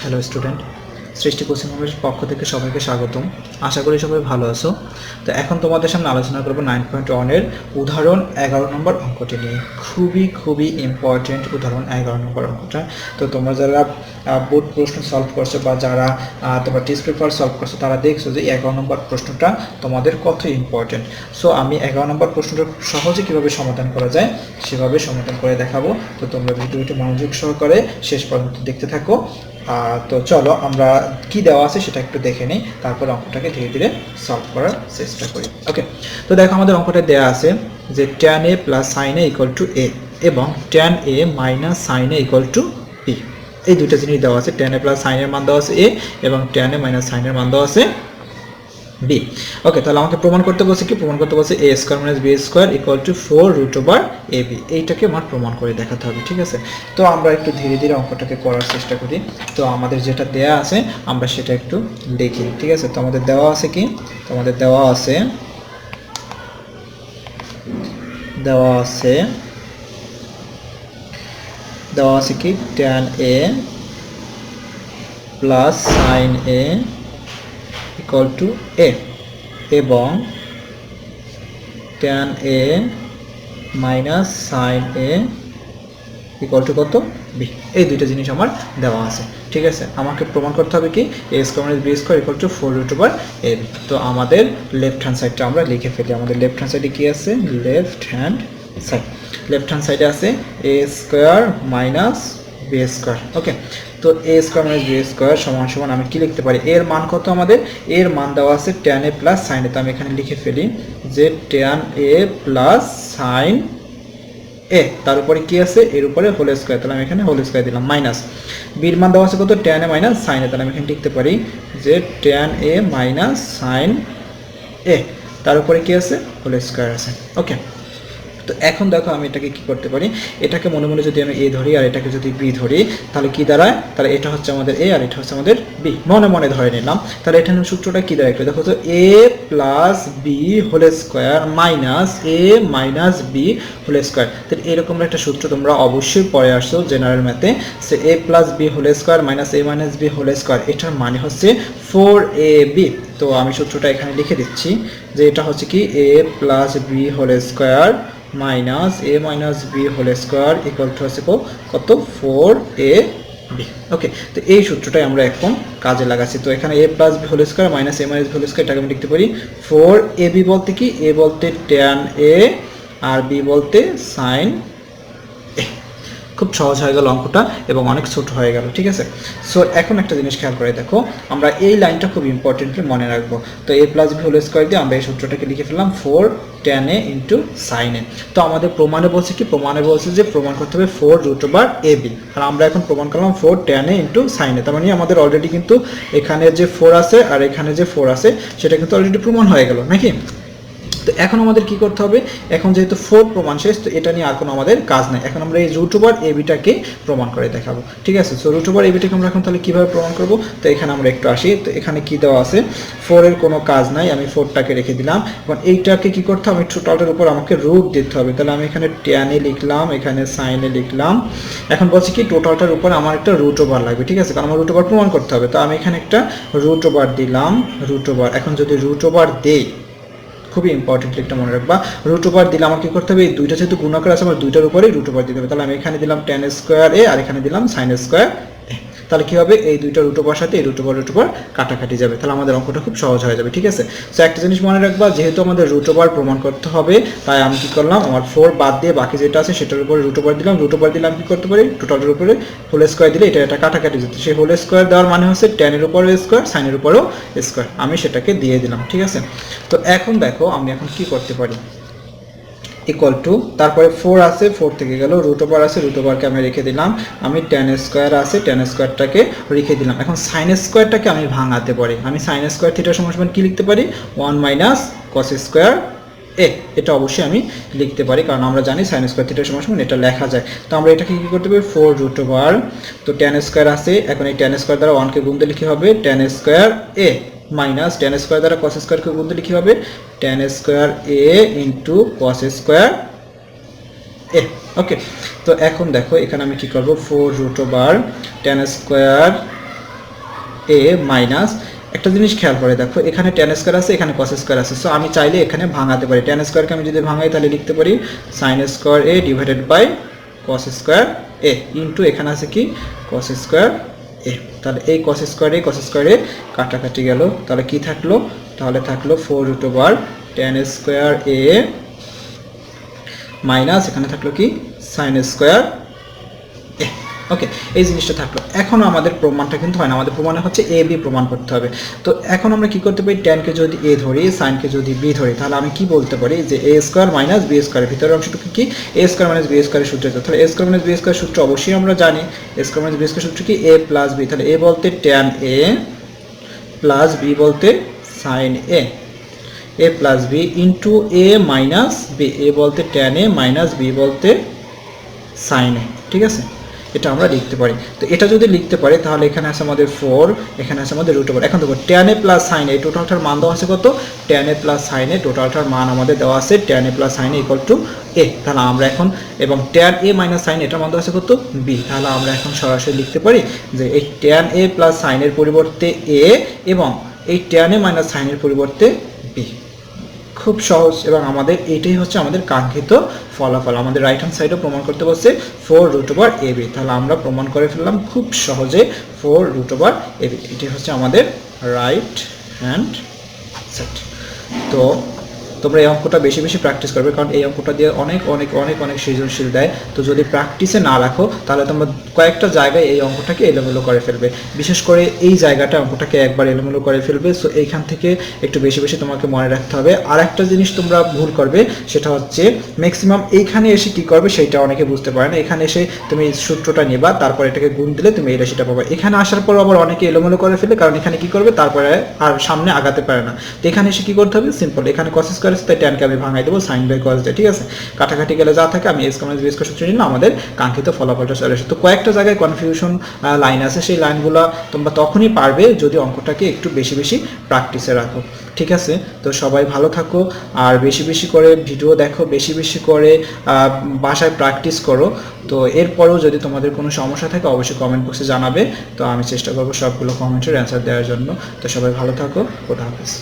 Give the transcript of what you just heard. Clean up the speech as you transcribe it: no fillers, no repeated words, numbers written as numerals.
Hello student, সৃষ্টি coaching হোমের পক্ষ থেকে সবাইকে স্বাগতম। আশা করি সবাই ভালো আছো। তো এখন তোমাদের সামনে আলোচনা করবো 9.1 উদাহরণ 11 নম্বর অঙ্কটি নিয়ে। খুবই ইম্পর্টেন্ট উদাহরণ 11 নম্বর অঙ্কটা। তো তোমরা যারা বোর্ড প্রশ্ন সলভ করছো বা যারা তোমরা টেস্ট পেপার সলভ করছো তারা দেখছো যে 11 নম্বর প্রশ্নটা তোমাদের কত ইম্পর্টেন্ট। সো আমি 11 নম্বর প্রশ্নটা সহজে কীভাবে সমাধান করা যায় সেভাবে সমাধান করে দেখাবো। তো তোমরা ভিডিওটি মনোযোগ সহকারে শেষ পর্যন্ত দেখতে থাকো। তো চলো আমরা কি দেওয়া আছে সেটা একটু দেখে নিই, তারপর অঙ্কটাকে ধীরে ধীরে সলভ করার চেষ্টা করি। ওকে, তো দেখো আমাদের অঙ্কটা দেওয়া আছে যে tan a plus sin a equal to a এবং tan a minus sin a equal to b। এই দুইটা জিনিস দেওয়া আছে, tan a প্লাস sin এর মান দেওয়া আছে a এবং tan a মাইনাস sin এর মান দেওয়া আছে b। ওকে, তাহলে আমাকে প্রমাণ করতে বলছে কি? প্রমাণ করতে বলছে a square minus b square equal to 4 root over ab। এইটাকে আমার প্রমাণ করে দেখাতে হবে, ঠিক আছে? তো আমরা একটু ধীরে ধীরে অঙ্কটাকে করার চেষ্টা করি। তো আমাদের যেটা দেয়া আছে আমরা সেটা একটু দেখি, ঠিক আছে? তো আমাদের দেওয়া আছে কি? তোমাদের দেওয়া আছে কি tan a plus sin a equal to a এবং tan a minus sin a equal to কত? b। এই দুইটা জিনিস আমার দেওয়া আছে, ঠিক আছে? আমাকে প্রমাণ করতে হবে কি a square minus b square equal to 4 root over ab। তো আমাদের লেফট হ্যান্ড সাইডটা আমরা লিখে ফেলি। আমাদের লেফট হ্যান্ড সাইডে কি আছে? লেফট হ্যান্ড সাইডে আছে a square minus b square. Okay, তো a square minus b square সমান সমান আমি কি লিখতে পারি? এর মান কত? আমাদের এর মান দেওয়া আছে tan a plus sin a। তো আমি এখানে লিখে ফেলি যে tan a plus sin a, তার উপরে কি আছে? এর উপরে হোল স্কয়ার। তাহলে আমি এখানে হোল স্কয়ার দিলাম মাইনাস b এর মান দেওয়া আছে কত? tan a minus sin a। তাহলে আমি এখানে লিখতে পারি যে tan a minus sin a, তার উপরে কি আছে? হোল স্কয়ার আছে। ওকে, তো এখন দেখো আমি এটাকে কি করতে পারি? এটাকে মনে মনে যদি আমি a ধরি আর এটাকে যদি b ধরি তাহলে কি দাঁড়ায়? তাহলে এটা হচ্ছে আমাদের a আর এটা হচ্ছে আমাদের b। মনে মনে ধরে নিলাম। তাহলে এখানে সূত্রটা কি দাঁড়ায়? দেখো তো a plus b whole square minus a minus b whole square. তাহলে এরকম একটা সূত্র তোমরা অবশ্যই পড়ে আসছো জেনারেল ম্যাথে, সে a plus b whole square minus a minus b whole square. এটার মানে হচ্ছে 4ab। তো আমি সূত্রটা এখানে লিখে দিচ্ছি যে এটা হচ্ছে কি a plus b whole square minus a minus b whole square equal to হচ্ছে কত? 4ab। ওকে, তো এই সূত্রটাই আমরা এখন কাজে লাগাচ্ছি। তো এখানে a plus b whole square minus a minus b whole square, এটাকে আমি লিখতে পারি 4ab বলতে কি? a বলতে tan a আর b বলতে sin a। খুব সহজ হয়ে গেল অঙ্কটা এবং অনেক ছোট হয়ে গেল, ঠিক আছে? সো এখন একটা জিনিস খেয়াল করে দেখো, আমরা এই লাইনটা খুব ইম্পর্টেন্টলি মনে রাখবো। তো a plus b whole square দিয়ে আমরা এই সূত্রটাকে লিখে ফেললাম 4 tan a into sin a। তো আমাদের প্রমাণে বলছে কি? প্রমাণে বলছে যে প্রমাণ করতে হবে 4 রুট ওভার ab। আর আমরা এখন প্রমাণ করলাম 4 tan a into sin a। তার মানে আমাদের অলরেডি কিন্তু এখানে যে 4 আছে আর এখানে যে 4 আছে সেটা কিন্তু অলরেডি প্রমাণ হয়ে গেল নাকি? তো এখন আমাদের কি করতে হবে? এখন যেহেতু 4 প্রমাণ শেষ, তো এটা নিয়ে আর কোনো আমাদের কাজ নাই। এখন আমরা এই রুট ওভার এবিটাকে প্রমাণ করে দেখাবো, ঠিক আছে? সো রুট ওভার এবিটাকে আমরা এখন তাহলে কিভাবে প্রমাণ করব? তো এখানে আমরা একটু আসি। তো এখানে কি দেওয়া আছে? 4 এর কোনো কাজ নাই, আমি 4টাকে রেখে দিলাম। এখন এইটাকে কি করতে হবে? টোটালটার উপর আমাকে রুট দিতে হবে। তাহলে আমি এখানে tan a লিখলাম, এখানে sin a লিখলাম। এখন বলছি কি টোটালটার উপর আমার একটা রুট ওভার লাগবে, ঠিক আছে? কারণ আমার রুট ওভার প্রমাণ করতে হবে। তো আমি এখানে একটা রুট ওভার দিলাম, রুট ওভার। এখন যদি রুট ওভার দেই, খুবই ইম্পর্টেন্ট একটা মনে রাখবা, রুট ওভার দিলে আমার কি করতে হবে? এই দুইটা যেহেতু গুণাকার আছে আমার দুইটার উপরেই রুট ওভার দিতে হবে। তাহলে আমি এখানে দিলাম tan স্কয়ার a আর এখানে দিলাম sin স্কয়ার a। তাহলে কি হবে? এই দুইটা রুট ওভার সাথে এই রুট ওভার কাটাকাটি যাবে। তাহলে আমাদের অঙ্কটা খুব সহজ হয়ে যাবে, ঠিক আছে? সো একটা জিনিস মনে রাখবা, যেহেতু আমাদের রুট ওভার প্রমাণ করতে হবে তাই আমি কি করলাম? আমার 4 বাদ দিয়ে বাকি যেটা আছে সেটার উপরে রুট ওভার দিলাম। রুট ওভার দিলে আমি কি করতে পারি? টোটালের উপরে হোল স্কয়ার দিলে এটা কাটাকাটি যেত। সেই হোল স্কয়ার দেওয়ার মানে হচ্ছে tan এর উপরেও স্কয়ার, sin এর উপরেও স্কয়ার। আমি সেটাকে দিয়ে দিলাম, ঠিক আছে? তো এখন দেখো আমি এখন কি করতে পারি? ইকুয়াল টু, তারপরে 4 আছে, 4 থেকে গেল, রুট ওভার আছে, রুট ওভারকে আমি রেখে দিলাম। আমি tan স্কয়ার আছে, tan স্কয়ারটাকে রেখে দিলাম। এখন sin স্কয়ারটাকে আমি ভাঙাতে পারি। আমি sin স্কয়ার থিটা সমান কি লিখতে পারি? 1 মাইনাস cos স্কয়ার a। এটা অবশ্যই আমি লিখতে পারি কারণ আমরা জানি sin স্কয়ার থিটা সমান এটা লেখা যায়। তো আমরা এটাকে কি করতে পারি? 4 রুট ওভার, তো tan স্কয়ার আছে, এখন এই tan স্কয়ার দ্বারা 1 কে গুণ দিলে কি হবে? tan square a minus tan square দ্বারা cos স্কয়ারকে গুণ দিলে কি হবে? tan square a into cos square a। ওকে, তো এখন দেখো এখানে আমি কি করব? 4 রুট ওভার tan স্কয়ার এ মাইনাস, একটা জিনিস খেয়াল করে দেখো এখানে tan স্কয়ার আছে, এখানে cos স্কয়ার আছে, সো আমি চাইলে এখানে ভাঙাতে পারি। tan স্কয়ারকে আমি যদি ভাঙাই তাহলে লিখতে পারি sin square a divided by cos square a into এখানে আছে কি cos স্কয়ার a। তাহলে এই cos স্কয়ার a কাটাকাটি গেল, তাহলে কি থাকলো, তাহলে থাকলো 4 tan স্কয়ার a মাইনাস এখানে থাকলো কি sin স্কয়ার a। ওকে, এই জিনিসটা থাকলো। এখন আমাদের প্রমাণটা কিন্তু হয় না, আমাদের প্রমাণে হচ্ছে এ বি প্রমাণ করতে হবে। তো এখন আমরা কি করতে পারি, tan কে যদি a ধরি, sin কে যদি b ধরি, তাহলে আমি কি বলতে পারি যে a স্কয়ার মাইনাস b স্কয়ারের ভিতরের অংশটুকু কি a স্কয়ার মাইনাস b স্কয়ারের সূত্র। তাহলে a স্কয়ার মাইনাস b স্কয়ারের সূত্র অবশ্যই আমরা জানি, a স্কয়ার মাইনাস b স্কয়ারের সূত্র কি a প্লাস b। তাহলে a বলতে tan a প্লাস b বলতে sin a plus b into a minus b, a বলতে tan a মাইনাস b বলতে sin a। ঠিক আছে, এটা আমরা লিখতে পারি। তো এটা যদি লিখতে পারি তাহলে এখানে আছে আমাদের 4, এখানে আছে আমাদের √। এখন দেখো tan a plus sin a টোটালটার মান দেওয়া আছে কত, tan a plus sin a টোটালটার মান আমাদের দেওয়া আছে tan a plus sin a equal to a। তাহলে আমরা এখন, এবং tan a মাইনাস sin এটার মান দেওয়া আছে কত b, তাহলে আমরা এখন সরাসরি লিখতে পারি যে এই tan a প্লাস sin এর পরিবর্তে a এবং এই tan a মাইনাস sin এর পরিবর্তে b। খুব সহজ, এবং আমাদের এটাই হচ্ছে আমাদের কাঙ্ক্ষিত ফলাফল। আমাদের রাইট হ্যান্ড সাইডে প্রমাণ করতে বলছে 4√ab। তাহলে আমরা প্রমাণ করে ফেললাম খুব সহজে 4√ab। এটাই হচ্ছে আমাদের রাইট হ্যান্ড সাইড। তো তোমরা এই অঙ্কটা বেশি বেশি প্র্যাকটিস করবে, কারণ এই অঙ্কটা দিয়ে অনেক অনেক অনেক অনেক সৃজনশীল দেয়। তো যদি প্র্যাকটিসে না রাখো তাহলে তোমরা কয়েকটা জায়গায় এই অঙ্কটাকে এলোমেলো করে ফেলবে, বিশেষ করে এই জায়গাটা অঙ্কটাকে একবার এলোমেলো করে ফেলবে। সো এইখান থেকে একটু বেশি বেশি তোমাকে মনে রাখতে হবে। আর একটা জিনিস তোমরা ভুল করবে, সেটা হচ্ছে ম্যাক্সিমাম এইখানে এসে কি করবে সেটা অনেকে বুঝতে পারে না। এখানে এসে তুমি সূত্রটা নেবা, তারপর এটাকে গুণ দিলে তুমি এই রাশিটা পাবে। এখানে আসার পর আবার অনেকে এলোমেলো করে ফেলে, কারণ এখানে কি করবে তারপরে আর সামনে আগাতে পারে না। তো এখানে এসে কি করতে হবে, সিম্পল, এখানে cos স্কয়ার আছে তাই tan কে আমি ভাঙাই দেবো sin বাই cos দিয়ে। ঠিক আছে, কাটাকাটি গেলে যা থাকে আমি a square minus b square সূত্র নিলাম, আমাদের কাঙ্ক্ষিত ফলাফলটা চলে আসে। তো কয়েকটা জায়গায় কনফিউশন লাইন আছে, সেই লাইনগুলো তোমরা তখনই পারবে যদি অঙ্কটাকে একটু বেশি বেশি প্র্যাকটিসে রাখো। ঠিক আছে, তো সবাই ভালো থাকো, আর বেশি বেশি করে ভিডিও দেখো, বেশি বেশি করে বাসায় প্র্যাকটিস করো। তো এরপরেও যদি তোমাদের কোনো সমস্যা থাকে অবশ্যই কমেন্ট বক্সে জানাবে, তো আমি চেষ্টা করবো সবগুলো কমেন্টের অ্যান্সার দেওয়ার জন্য। তো সবাই ভালো থাকো, খোদা হাফেজ।